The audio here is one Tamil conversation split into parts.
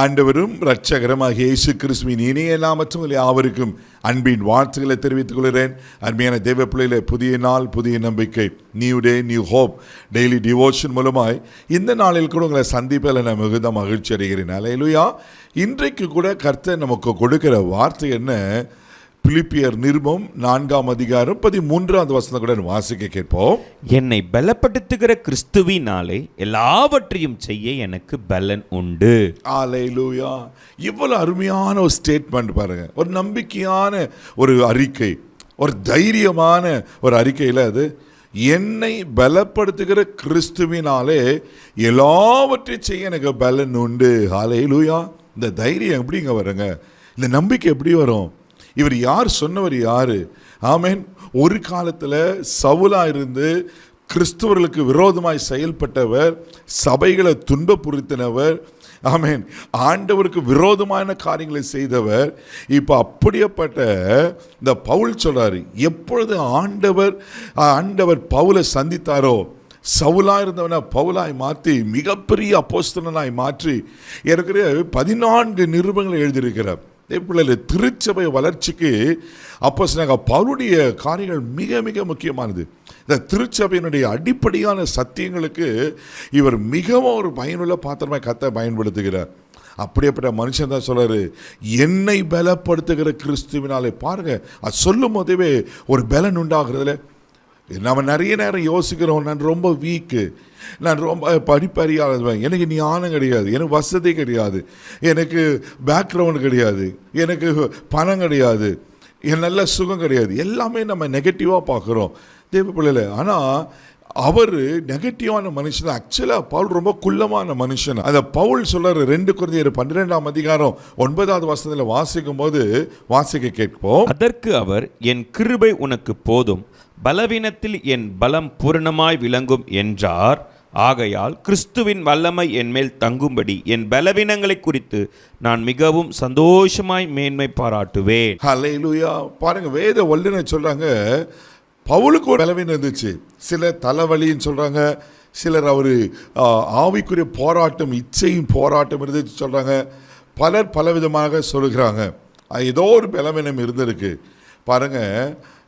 ஆண்டவரும் இரட்சகருமாகிய இயேசு கிறிஸ்துவின் இனிய நாமத்தில் யாவருக்கும் அன்பின் வாழ்த்துக்களை தெரிவித்துக் கொள்கிறேன். அருமையான தேவ பிள்ளைகளே, புதிய நாள், புதிய நம்பிக்கை, new day, new hope daily devotion மூலமாய் இந்த நாளில் கூட உங்களை சந்திப்பில் நான் மிகுந்த மகிழ்ச்சி அடைகிறேன். அல்லேலூயா. இன்றைக்கு கூட கர்த்தர் நமக்கு கொடுக்கிற வார்த்தை என்ன? பிலிப்பியர் நிருபம் 4:13 கூட வாசிக்க கேட்போம். என்னை பலப்படுத்துகிற கிறிஸ்துவினாலே எல்லாவற்றையும் செய்ய எனக்கு பலன் உண்டு. அல்லேலூயா. இவ்வளவு அருமையான ஒரு ஸ்டேட்மெண்ட் பாருங்க. ஒரு நம்பிக்கையான ஒரு அறிக்கை, ஒரு தைரியமான ஒரு அறிக்கையில் அது என்னை பலப்படுத்துகிற கிறிஸ்துவினாலே எல்லாவற்றையும் செய்ய எனக்கு பலன் உண்டு. அல்லேலூயா. இந்த தைரியம் எப்படிங்க வருங்க? இந்த நம்பிக்கை எப்படி வரும்? இவர் யார்? சொன்னவர் யாரு? ஆமேன். ஒரு காலத்தில் சவுலா இருந்து கிறிஸ்துவர்களுக்கு விரோதமாய் செயல்பட்டவர், சபைகளை துன்பப்புறுத்தினவர், ஆமேன், ஆண்டவருக்கு விரோதமான காரியங்களை செய்தவர். இப்போ அப்படியேப்பட்ட இந்த பவுல் சொல்றாரு, எப்பொழுது ஆண்டவர் பவுலை சந்தித்தாரோ, சவுலா இருந்தவனை பவுலாய் மாற்றி மிகப்பெரிய அப்போஸ்தலனாய் மாற்றி ஏற்கனவே 14 நிருபங்களை எழுதியிருக்கிறார். திருச்சபை வளர்ச்சிக்கு அப்போஸ்தலனாகிய பவுலுடைய காரியங்கள் மிக மிக முக்கியமானது. இந்த திருச்சபையினுடைய அடிப்படையான சத்தியங்களுக்கு இவர் மிகவும் ஒரு பயனுள்ள பாத்திரமாக கர்த்தர் பயன்படுத்துகிறார். அப்படியேப்பட்ட மனுஷன் தான் சொல்றாரு, என்னை பலப்படுத்துகிற கிறிஸ்துவினாலே. பாருங்க, அது சொல்லும் போதே ஒரு பலன் உண்டாகிறதுல நம்ம நிறைய நேரம் யோசிக்கிறோம், நான் ரொம்ப வீக்கு, நான் ரொம்ப படிப்பறியாதவன், எனக்கு ஞானம் கிடையாது, எனக்கு வசதி கிடையாது, எனக்கு பேக்ரவுண்டு கிடையாது, எனக்கு பணம் கிடையாது, என் நல்ல சுகம் கிடையாது, எல்லாமே நம்ம நெகட்டிவாக பார்க்குறோம் தேவ பிள்ளைல. ஆனால் அவர் நெகட்டிவான மனுஷன். ஆக்சுவலாக பவுல் ரொம்ப குள்ளமான மனுஷன். அந்த பவுல் சொல்றாரு 2 கொரிந்தியர் 12:9 வாசிக்கும் போது வாசிக்க கேட்போம். அதற்கு அவர், என் கிருபை உனக்கு போதும், பலவீனத்தில் என் பலம் பூரணமாய் விளங்கும் என்றார். ஆகையால் கிறிஸ்துவின் வல்லமை என் மேல் தங்கும்படி என் பலவீனங்களை குறித்து நான் மிகவும் சந்தோஷமாய் மேன்மை பாராட்டுவேன். ஹல்லேலூயா. பாருங்க, வேத வல்லுநர் சொல்றாங்க, பவுலுக்கு ஒரு பலவீனம் இருந்துச்சு. சிலர் தலைவலின்னு சொல்றாங்க, சிலர் அவர் ஆவிக்குரிய போராட்டம், இச்சையின் போராட்டம் இருந்துச்சு சொல்றாங்க, பலர் பலவிதமாக சொல்லுகிறாங்க. ஏதோ ஒரு பலவீனம் இருந்திருக்கு. பாருங்க,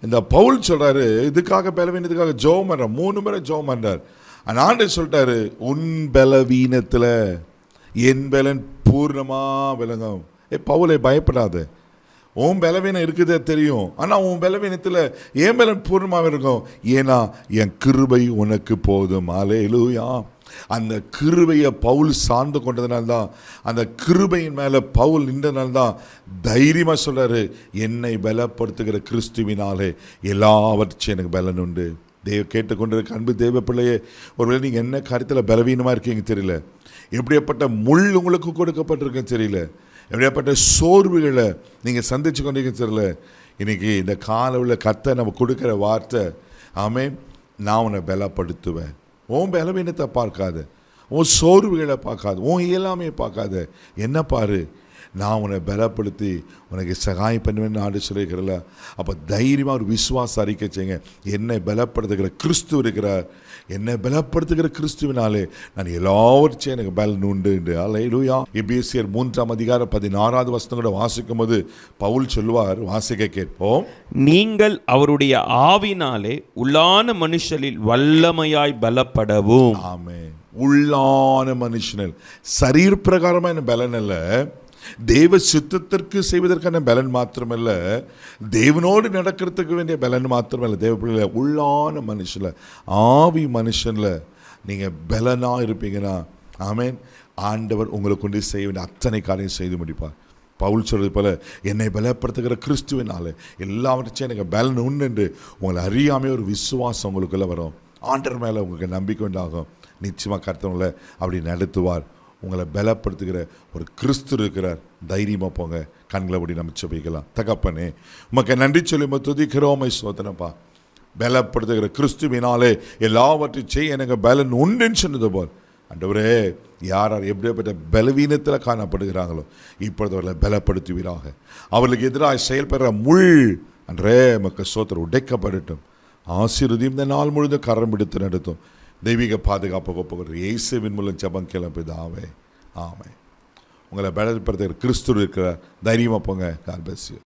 இந்த பவுல் சொல்றாரு, இதுக்காக பலவீனத்துக்காக ஜெபம் பண்றார். 3 முறை ஜெபம் பண்றார். ஆண்டவர் சொல்லிட்டாரு, உன் பலவீனத்தில் என் பலன் பூர்ணமா விளங்கும். பவுலை பயப்படாத, உன் பலவீனம் இருக்குதே தெரியும், ஆனால் உன் பலவீனத்தில் என் பலன் பூர்ணமாக இருக்கும், ஏன்னா என் கிருபை உனக்கு போதும். அல்லேலூயா. அந்த கிருபையை பவுல் சார்ந்து கொண்டதுனால்தான், அந்த கிருபையின் மேலே பவுல் நின்றதுனால்தான் தைரியமாக சொல்றாரு, என்னை பலப்படுத்துகிற கிறிஸ்துவினாலே எல்லாவற்றையும் எனக்கு பலன் உண்டு. கேட்டுக்கொண்டிருக்க அன்பு தேவ பிள்ளையே, ஒருவேளை நீங்கள் என்ன காரியத்தில் பலவீனமாக இருக்கீங்க தெரியல, எப்படியாப்பட்ட முள் உங்களுக்கு கொடுக்கப்பட்டிருக்குன்னு தெரியல, எப்படியாப்பட்ட சோர்வுகளை நீங்கள் சந்திச்சு கொண்டிருக்கீங்க தெரியல, இன்னைக்கு இந்த காலையில் கர்த்தர் நம்ம கொடுக்குற வார்த்தை, ஆமென், நான் உன்னை பலப்படுத்துவேன். உன் பலவீனத்தை பார்க்காத, உன் சோர்வுகளை பார்க்காத, உன் இயலாமையை பார்க்காத, என்ன பாரு, நான் உன்னை பலப்படுத்தி உனக்கு சகாயம் பண்ணுவேன்னு ஆண்டு சொல்லியிருக்கிறல. அப்போ தைரியமாக ஒரு விசுவாச அறிக்கை செய்யுங்க. என்னை பலப்படுத்துகிற கிறிஸ்து இருக்கிறார், என்னை பலப்படுத்துகிற கிறிஸ்துவினாலே நான் எல்லாவற்றையும் எனக்கு பலன் உண்டு என்று. அல்லேலூயா. எபேசியர் 3:16 கூட வாசிக்கும் போது பவுல் சொல்லுவார், வாசிக்க கேட்போம். நீங்கள் அவருடைய ஆவினாலே உள்ளான மனுஷனில் வல்லமையாய் பலப்படவும். ஆமென். உள்ளான மனுஷனில் சரீர பிரகாரமான பலன் அல்ல, தேவ சித்தத்திற்கு செய்வதற்கான பலன் மாத்திரமல்ல, தேவனோடு நடக்கிறதுக்கு வேண்டிய பலன் மாத்திரமல்ல. தேவ பிள்ளை, உள்ளான மனுஷனில், ஆவி மனுஷனில் நீங்கள் பலனாக இருப்பீங்கன்னா, ஆமென், ஆண்டவர் உங்களுக்கு கொண்டு செய்ய வேண்டிய அத்தனை காரியம் செய்து முடிப்பார். பவுல் சொல்றது போல, என்னை பலப்படுத்துகிற கிறிஸ்துவினால எல்லாவற்றையும் எனக்கு பலன் உண்டு என்று உங்களை அறியாமல் ஒரு விசுவாசம் உங்களுக்குள்ளே வரும். ஆண்டவர் மேலே உங்களுக்கு நம்பிக்கை உண்டாகும். நிச்சயமாக கர்த்தவங்களை அப்படி நடத்துவார். உங்களை பலப்படுத்துகிற ஒரு கிறிஸ்து இருக்கிறார். தைரியமாக போங்க. கண்களை அப்படி நம்ம செபிக்கலாம். தகப்பனே, உமக்கு நன்றி சொல்லி துதிக்கிறோம். சோதனப்பா, பலப்படுத்துகிற கிறிஸ்துவினாலே எல்லாவற்றையும் செய்ய எனக்கு பலன் உண்டுன்னு சொன்னது போல், ஆண்டவரே, யார் யார் எப்படிப்பட்ட பலவீனத்தில் காணப்படுகிறாங்களோ இப்பொழுது அவர்களை பலப்படுத்துவீராக. அவர்களுக்கு எதிராக செயல்படுற முள் அன்றே மக்கள் சோத்திரம் உடைக்கப்படட்டும். ஆசீர்வதியும் இந்த நாள் முழுதும் கரம் பிடித்து நடத்தும். தெய்வீக பாதுகாப்பு ஒப்புக்கொள்கிற இயேசுவின் மூலம் ஜெபம் கேளும் பிதாவே, ஆமென். உங்களை பலப்படுத்துகிற கிறிஸ்து இருக்கிற தைரியமாக போங்க. God bless you.